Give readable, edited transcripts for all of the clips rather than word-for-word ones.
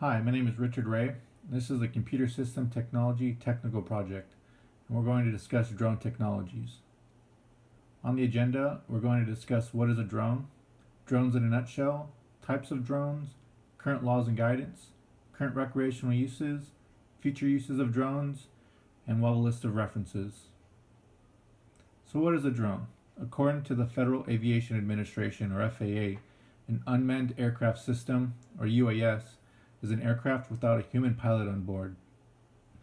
Hi, my name is Richard Ray. This is the Computer System Technology Technical Project, and we're going to discuss drone technologies. On the agenda, we're going to discuss what is a drone, drones in a nutshell, types of drones, current laws and guidance, current recreational uses, future uses of drones, and we'll have a list of references. So what is a drone? According to the Federal Aviation Administration, or FAA, an unmanned aircraft system, or UAS, is an aircraft without a human pilot on board.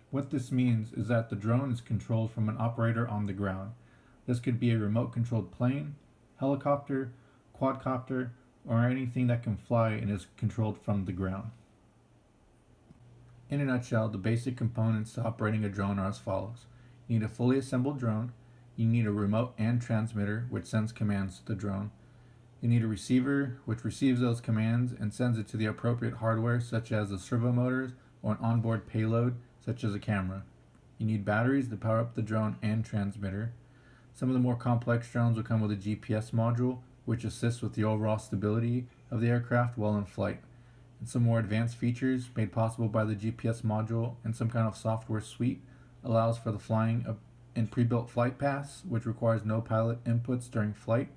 What this means is that the drone is controlled from an operator on the ground. This could be a remote controlled plane, helicopter, quadcopter, or anything that can fly and is controlled from the ground. In a nutshell, the basic components to operating a drone are as follows. You need a fully assembled drone. You need a remote and transmitter, which sends commands to the drone. You need a receiver, which receives those commands and sends it to the appropriate hardware, such as the servo motors or an onboard payload, such as a camera. You need batteries to power up the drone and transmitter. Some of the more complex drones will come with a GPS module, which assists with the overall stability of the aircraft while in flight. And some more advanced features made possible by the GPS module and some kind of software suite allows for the flying in pre-built flight paths, which requires no pilot inputs during flight.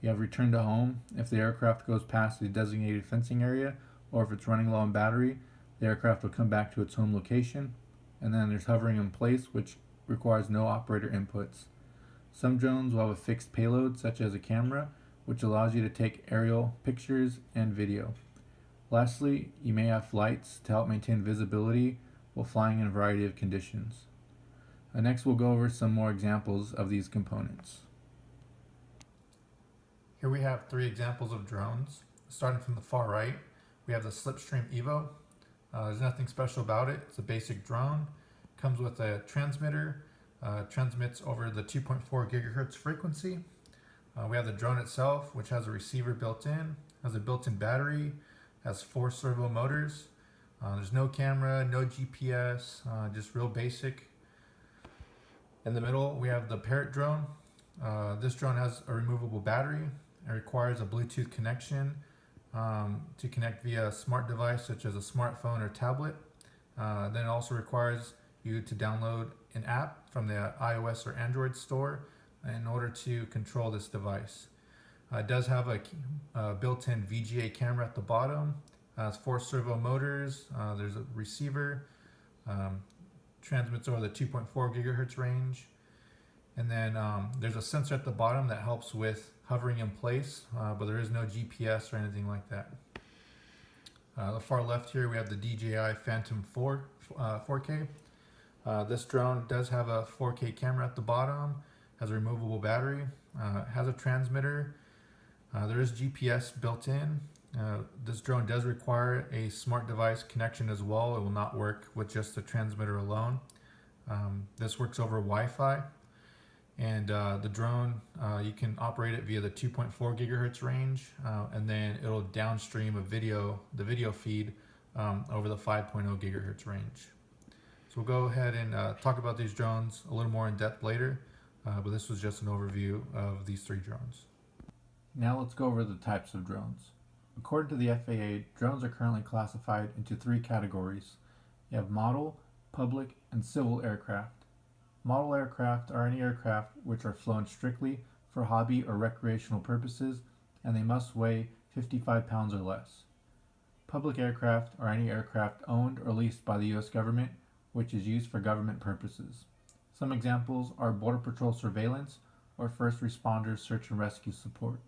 You have return to home if the aircraft goes past the designated fencing area, or if it's running low on battery, the aircraft will come back to its home location. And then there's hovering in place, which requires no operator inputs. Some drones will have a fixed payload, such as a camera, which allows you to take aerial pictures and video. Lastly, you may have lights to help maintain visibility while flying in a variety of conditions. Next, we'll go over some more examples of these components. Here we have three examples of drones. Starting from the far right, we have the Slipstream Evo. There's nothing special about it. It's a basic drone. Comes with a transmitter. Transmits over the 2.4 gigahertz frequency. We have the drone itself, which has a receiver built in, has a built-in battery, has 4 servo motors. There's no camera, no GPS, just real basic. In the middle, we have the Parrot drone. This drone has a removable battery. It requires a Bluetooth connection to connect via a smart device such as a smartphone or tablet. Then it also requires you to download an app from the iOS or Android store in order to control this device. It does have a built-in VGA camera at the bottom. It has 4 servo motors. There's a receiver. Transmits over the 2.4 gigahertz range. And then there's a sensor at the bottom that helps with hovering in place, but there is no GPS or anything like that. The far left here we have the DJI Phantom 4 4K. This drone does have a 4K camera at the bottom, has a removable battery, has a transmitter. There is GPS built in. This drone does require a smart device connection as well. It will not work with just the transmitter alone. This works over Wi-Fi. And the drone, you can operate it via the 2.4 gigahertz range, and then it'll downstream the video feed over the 5.0 gigahertz range. So we'll go ahead and talk about these drones a little more in depth later, but this was just an overview of these 3 drones. Now let's go over the types of drones. According to the FAA, drones are currently classified into 3 categories. You have model, public, and civil aircraft. Model aircraft are any aircraft which are flown strictly for hobby or recreational purposes, and they must weigh 55 pounds or less. Public aircraft are any aircraft owned or leased by the U.S. government, which is used for government purposes. Some examples are Border Patrol surveillance or first responders search and rescue support.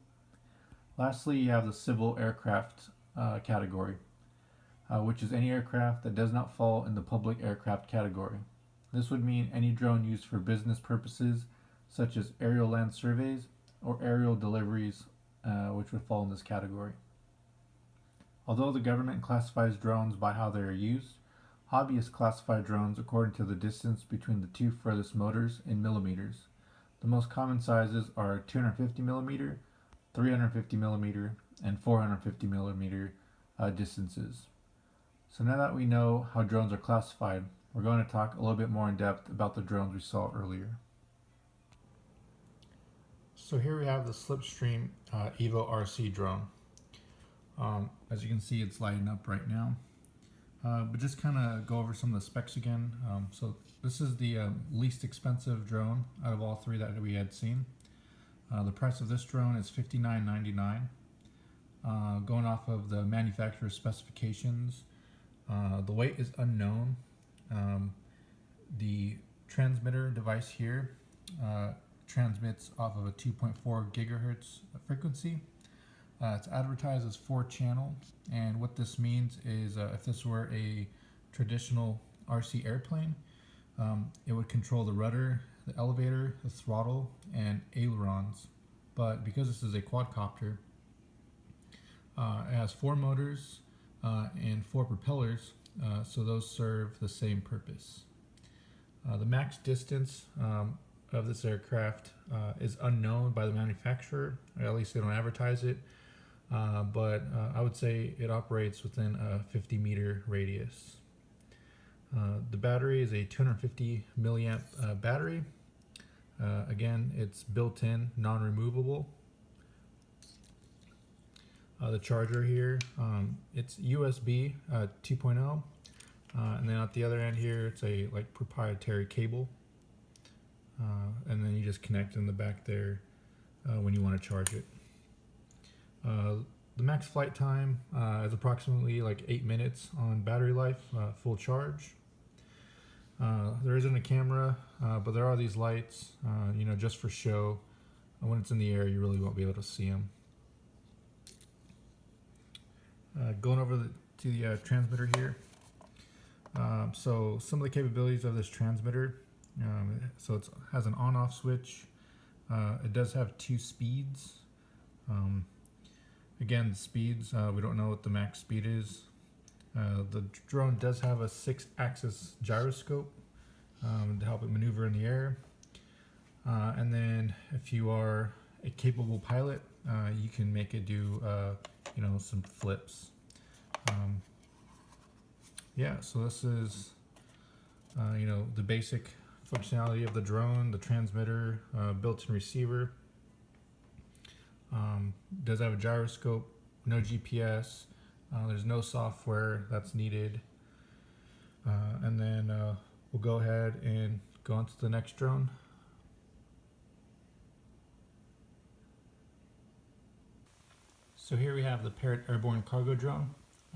Lastly, you have the civil aircraft category, which is any aircraft that does not fall in the public aircraft category. This would mean any drone used for business purposes, such as aerial land surveys or aerial deliveries, which would fall in this category. Although the government classifies drones by how they are used, hobbyists classify drones according to the distance between the 2 furthest motors in millimeters. The most common sizes are 250 millimeter, 350 millimeter, and 450 millimeter distances. So now that we know how drones are classified, we're going to talk a little bit more in depth about the drones we saw earlier. So here we have the Slipstream Evo RC drone. As you can see, it's lighting up right now. But just kind of go over some of the specs again. So this is the least expensive drone out of all three that we had seen. The price of this drone is $59.99. Going off of the manufacturer's specifications, the weight is unknown. The transmitter device here transmits off of a 2.4 gigahertz frequency. It's advertised as 4-channel, and what this means is if this were a traditional RC airplane, it would control the rudder, the elevator, the throttle, and ailerons. But because this is a quadcopter, it has 4 motors and 4 propellers, so those serve the same purpose. The max distance of this aircraft is unknown by the manufacturer, or at least they don't advertise it, but I would say it operates within a 50-meter radius. The battery is a 250 milliamp battery. Again, it's built-in, non-removable. The charger here, it's USB 2.0, and then at the other end here, it's a proprietary cable, and then you just connect in the back there when you want to charge it. The max flight time is approximately 8 minutes on battery life, full charge. There isn't a camera, but there are these lights, just for show. When it's in the air, you really won't be able to see them. Going over to the transmitter here. So some of the capabilities of this transmitter. So it has an on-off switch. It does have 2 speeds. Again, the speeds, we don't know what the max speed is. The drone does have a 6-axis gyroscope to help it maneuver in the air. And then if you are a capable pilot, you can make it do some flips. So this is the basic functionality of the drone, the transmitter, built-in receiver. Does have a gyroscope, no GPS, there's no software that's needed. And then we'll go ahead and go on to the next drone. So here we have the Parrot Airborne Cargo Drone.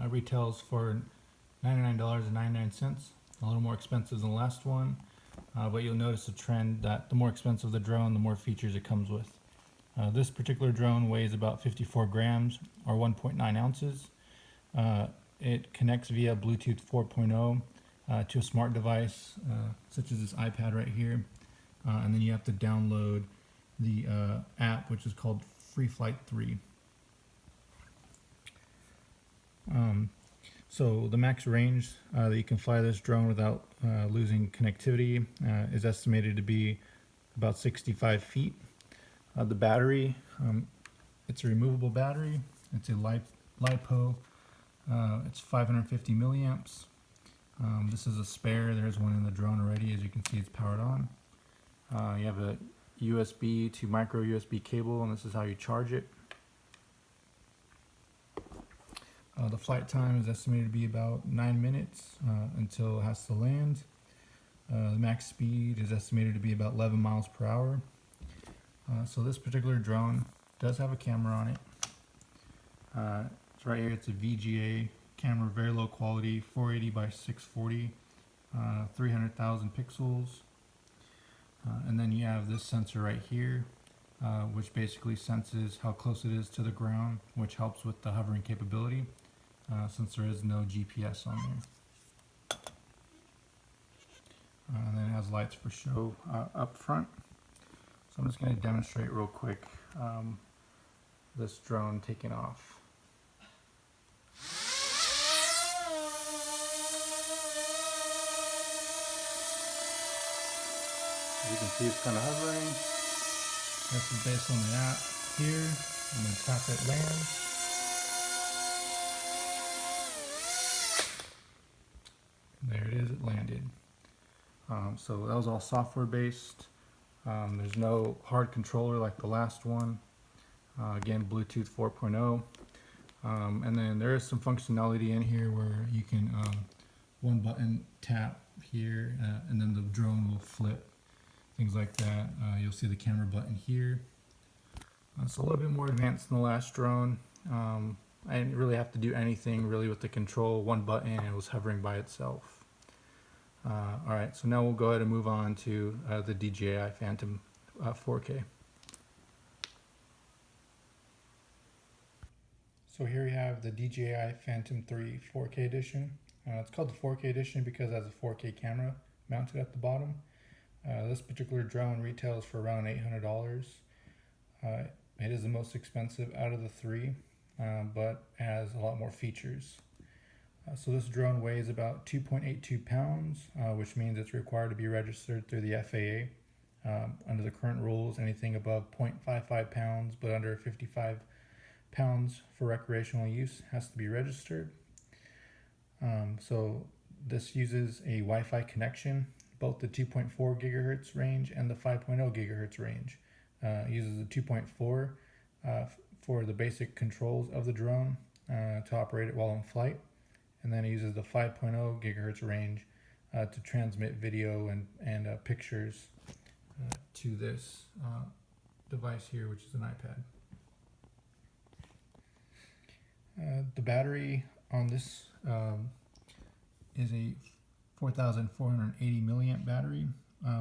Retails for $99.99, a little more expensive than the last one, but you'll notice a trend that the more expensive the drone, the more features it comes with. This particular drone weighs about 54 grams or 1.9 ounces. It connects via Bluetooth 4.0 to a smart device such as this iPad right here, and then you have to download the app, which is called Free Flight 3. So the max range that you can fly this drone without losing connectivity is estimated to be about 65 feet. The battery, it's a removable battery. It's a LiPo. It's 550 milliamps. This is a spare. There's one in the drone already. As you can see, it's powered on. You have a USB to micro USB cable, and this is how you charge it. The flight time is estimated to be about 9 minutes until it has to land. The max speed is estimated to be about 11 miles per hour. So this particular drone does have a camera on it. It's right here. It's a VGA camera, very low quality, 480 by 640, 300,000 pixels. And then you have this sensor right here, which basically senses how close it is to the ground, which helps with the hovering capability, since there is no GPS on there. And then it has lights for show up front. So I'm just going to demonstrate real quick this drone taking off. As you can see, it's kind of hovering. This is based on the app here. I'm going to tap it, land. There it is, it landed. So that was all software based. There's no hard controller like the last one. Again, Bluetooth 4.0. And then there is some functionality in here where you can here, and then the drone will flip, things like that. You'll see the camera button here. It's a little bit more advanced than the last drone. I didn't really have to do anything really with the control. One button and it was hovering by itself. Alright, so now we'll go ahead and move on to the DJI Phantom 4K. So here we have the DJI Phantom 3 4K edition. It's called the 4K edition because it has a 4K camera mounted at the bottom. This particular drone retails for around $800. It is the most expensive out of the three, but has a lot more features. So this drone weighs about 2.82 pounds, which means it's required to be registered through the FAA. Under the current rules, anything above 0.55 pounds but under 55 pounds for recreational use has to be registered. So this uses a Wi-Fi connection, both the 2.4 gigahertz range and the 5.0 gigahertz range. It uses the 2.4 for the basic controls of the drone to operate it while in flight, and then it uses the 5.0 gigahertz range to transmit video and pictures to this device here, which is an iPad. The battery on this is a 4,480 milliamp battery,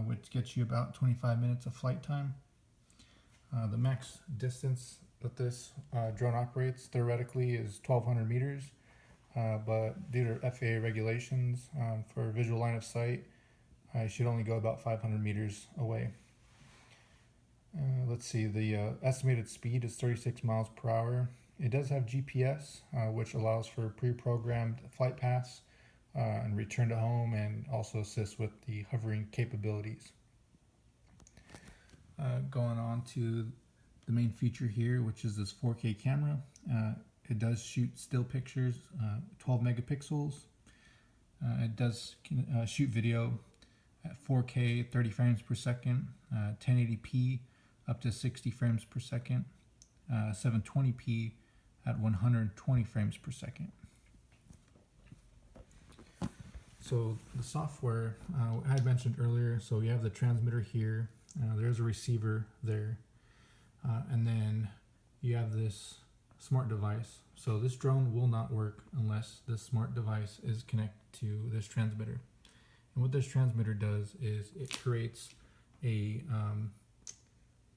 which gets you about 25 minutes of flight time. The max distance that this drone operates theoretically is 1,200 meters, but due to FAA regulations for visual line of sight, I should only go about 500 meters away. Let's see, the estimated speed is 36 miles per hour. It does have GPS, which allows for pre-programmed flight paths and return to home, and also assists with the hovering capabilities. Going on to the main feature here, which is this 4K camera. It does shoot still pictures, 12 megapixels. It does shoot video at 4K, 30 frames per second, 1080p up to 60 frames per second, 720p at 120 frames per second. So the software I had mentioned earlier, so you have the transmitter here, there's a receiver there, and then you have this smart device. So this drone will not work unless this smart device is connected to this transmitter. And what this transmitter does is it creates a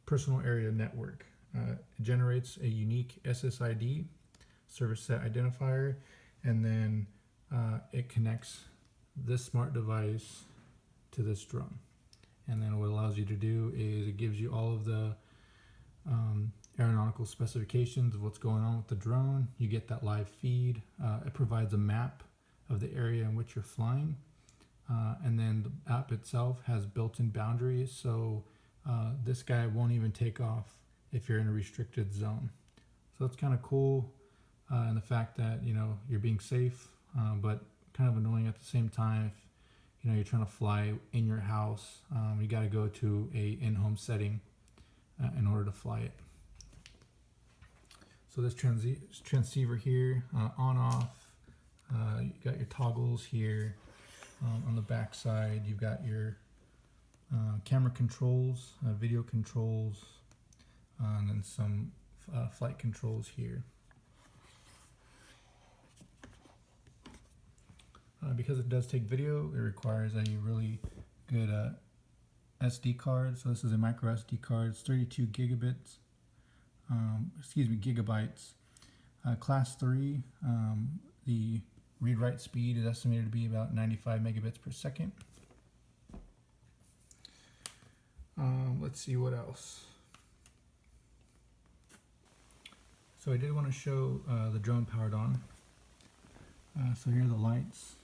personal area network. It generates a unique SSID, service set identifier, and then it connects this smart device to this drone. And then what it allows you to do is it gives you all of the aeronautical specifications of what's going on with the drone. You get that live feed. It provides a map of the area in which you're flying. And then the app itself has built-in boundaries, so this guy won't even take off if you're in a restricted zone. So it's kind of cool, and the fact that you're being safe, but kind of annoying at the same time. If you're trying to fly in your house, you got to go to a in-home setting in order to fly it. So this transceiver here, on off, you got your toggles here. On the back side, you've got your camera controls, video controls, and then some flight controls here. Because it does take video, it requires a really good SD card. So this is a micro SD card. It's 32 gigabytes. Class 3. The read-write speed is estimated to be about 95 megabits per second. Let's see what else. So I did want to show the drone powered on. So here are the lights.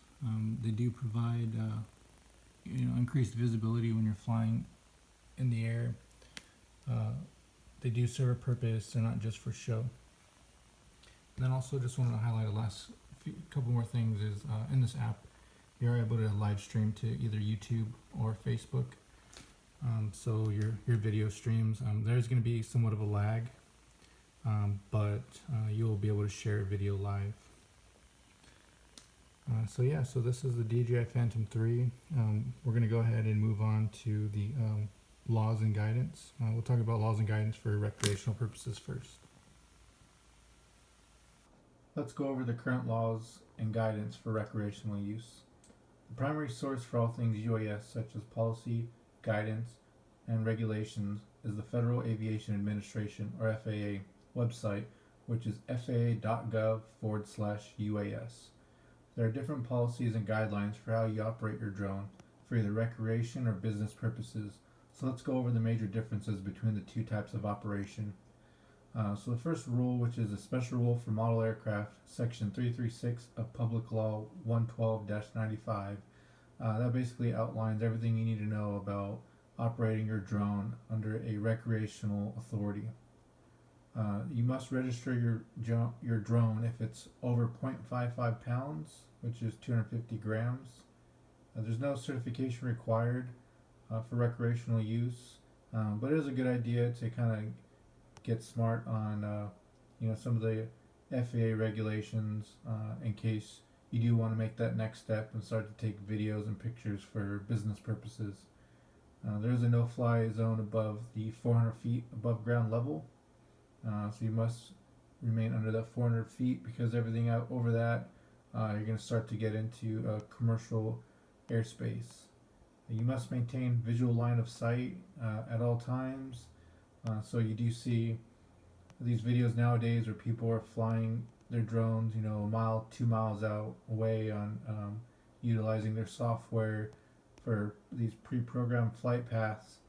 They do provide increased visibility when you're flying in the air. They do serve a purpose. They're not just for show. And then also just wanted to highlight a couple more things is in this app you're able to live stream to either YouTube or Facebook. So your video streams, there's going to be somewhat of a lag, but you'll be able to share video live. So this is the DJI Phantom 3. We're going to go ahead and move on to the laws and guidance. We'll talk about laws and guidance for recreational purposes first. Let's go over the current laws and guidance for recreational use. The primary source for all things UAS, such as policy, guidance, and regulations, is the Federal Aviation Administration, or FAA, website, which is faa.gov/UAS. There are different policies and guidelines for how you operate your drone for either recreation or business purposes. So let's go over the major differences between the two types of operation. So the first rule, which is a special rule for model aircraft, section 336 of Public Law 112-95, that basically outlines everything you need to know about operating your drone under a recreational authority. You must register your drone if it's over 0.55 pounds, which is 250 grams. There's no certification required for recreational use, but it is a good idea to kind of get smart on some of the FAA regulations in case you do want to make that next step and start to take videos and pictures for business purposes. There is a no-fly zone above the 400 feet above ground level, so you must remain under that 400 feet, because everything out over that you're going to start to get into commercial airspace. You must maintain visual line of sight at all times. So you do see these videos nowadays where people are flying their drones, a mile, 2 miles out away on utilizing their software for these pre-programmed flight paths.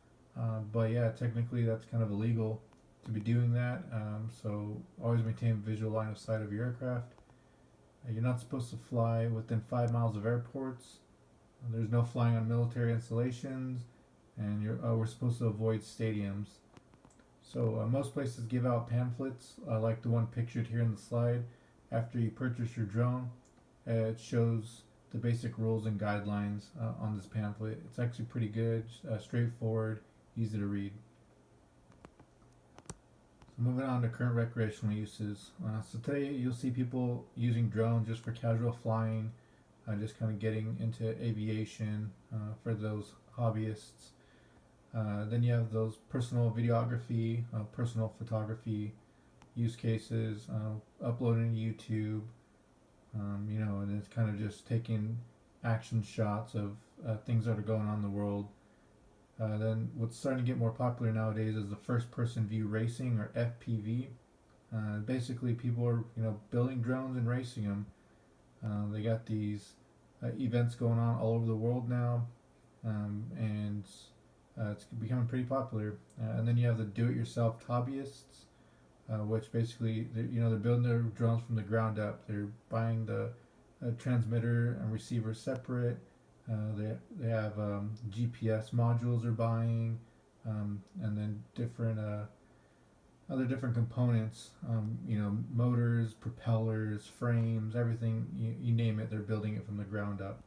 But yeah, technically that's kind of illegal to be doing that. So always maintain visual line of sight of your aircraft. You're not supposed to fly within 5 miles of airports. There's no flying on military installations, and we're supposed to avoid stadiums. So most places give out pamphlets like the one pictured here in the slide. After you purchase your drone, it shows the basic rules and guidelines on this pamphlet. It's actually pretty good, straightforward, easy to read. So moving on to current recreational uses. So today you'll see people using drones just for casual flying, just kind of getting into aviation for those hobbyists. Then you have those personal videography, personal photography use cases, uploading to YouTube, and it's kind of just taking action shots of things that are going on in the world. Then what's starting to get more popular nowadays is the first person view racing, or FPV. Basically people are building drones and racing them. They got these events going on all over the world now, and it's becoming pretty popular. And then you have the do-it-yourself hobbyists, which basically they're building their drones from the ground up. They're buying the transmitter and receiver separate. They have GPS modules they're buying, and then different other different components. Motors, propellers, frames, everything you name it. They're building it from the ground up.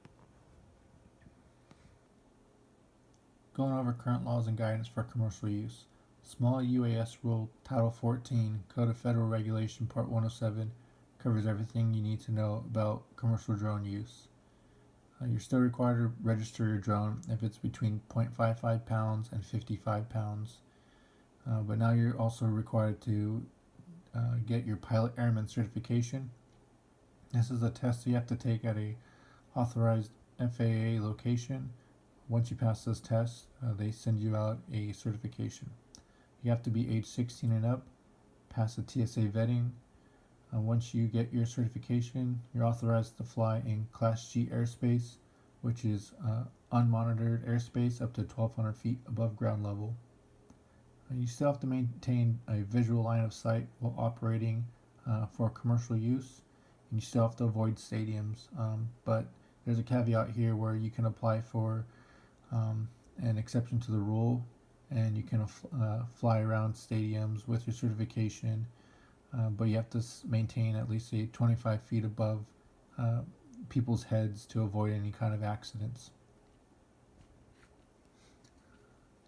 Going over current laws and guidance for commercial use. Small UAS Rule Title 14, Code of Federal Regulation Part 107 covers everything you need to know about commercial drone use. You're still required to register your drone if it's between 0.55 pounds and 55 pounds. But now you're also required to get your pilot airman certification. This is a test you have to take at a authorized FAA location. Once you pass this test, they send you out a certification. You have to be age 16 and up, pass the TSA vetting. Once you get your certification, you're authorized to fly in Class G airspace, which is unmonitored airspace up to 1,200 feet above ground level. You still have to maintain a visual line of sight while operating for commercial use, and you still have to avoid stadiums. But there's a caveat here where you can apply for an exception to the rule, and you can fly around stadiums with your certification, but you have to maintain at least 25 feet above people's heads to avoid any kind of accidents.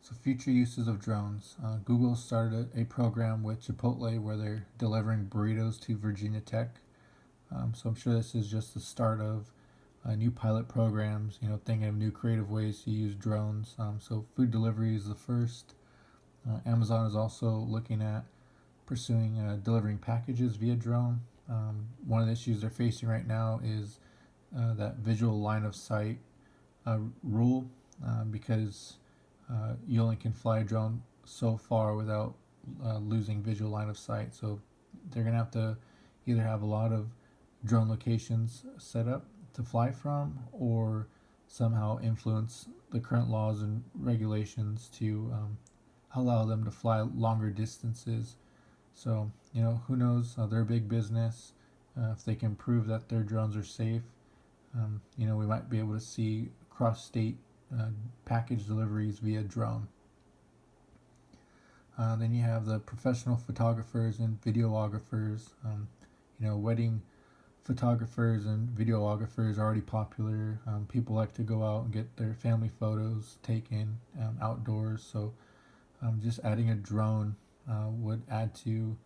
So future uses of drones. Google started a program with Chipotle where they're delivering burritos to Virginia Tech. So I'm sure this is just the start of new pilot programs, thinking of new creative ways to use drones. So food delivery is the first. Amazon is also looking at pursuing delivering packages via drone. One of the issues they're facing right now is that visual line of sight rule, because you only can fly a drone so far without losing visual line of sight. So they're going to have to either have a lot of drone locations set up to fly from, or somehow influence the current laws and regulations to allow them to fly longer distances. So, who knows? They're a big business. If they can prove that their drones are safe, we might be able to see cross-state package deliveries via drone. Then you have the professional photographers and videographers. Wedding photographers and videographers are already popular. People like to go out and get their family photos taken outdoors. So just adding a drone would add to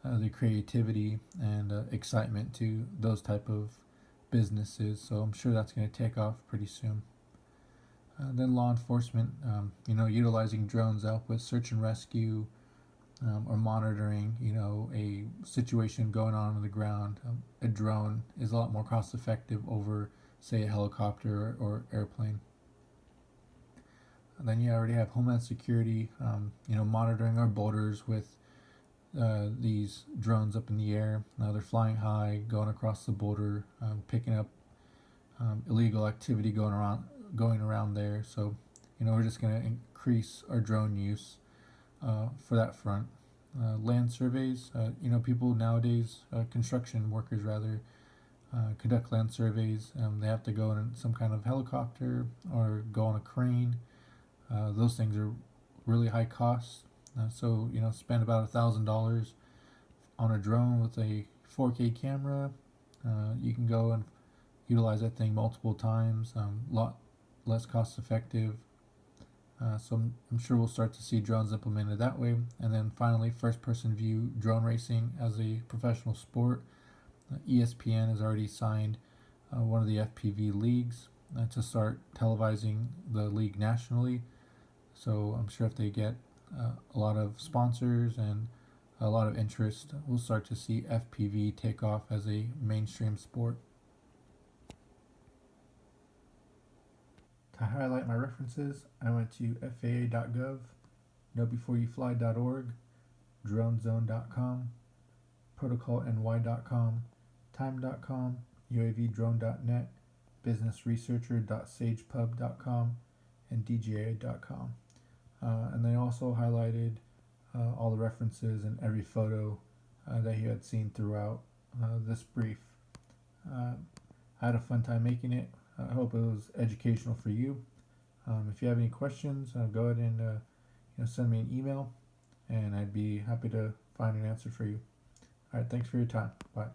the creativity and excitement to those type of businesses. So I'm sure that's going to take off pretty soon. Then law enforcement, utilizing drones to help with search and rescue, or monitoring, a situation going on the ground. A drone is a lot more cost effective over, say, a helicopter or airplane. And then you already have Homeland Security, monitoring our borders with these drones up in the air. They're flying high, going across the border, picking up illegal activity going around there. So, we're just going to increase our drone use for that front. Land surveys, people nowadays, construction workers rather, conduct land surveys. They have to go in some kind of helicopter or go on a crane. Those things are really high cost. So, spend about $1,000 on a drone with a 4K camera. You can go and utilize that thing multiple times, a lot less cost effective. So I'm sure we'll start to see drones implemented that way. And then finally, first person view drone racing as a professional sport. ESPN has already signed one of the FPV leagues to start televising the league nationally. So I'm sure if they get a lot of sponsors and a lot of interest, we'll start to see FPV take off as a mainstream sport. To highlight my references, I went to faa.gov, knowbeforeyoufly.org, dronezone.com, protocolny.com, time.com, uavdrone.net, businessresearcher.sagepub.com, and dja.com. And they also highlighted all the references and every photo that you had seen throughout this brief. I had a fun time making it. I hope it was educational for you. If you have any questions, go ahead and send me an email, and I'd be happy to find an answer for you. All right, thanks for your time. Bye.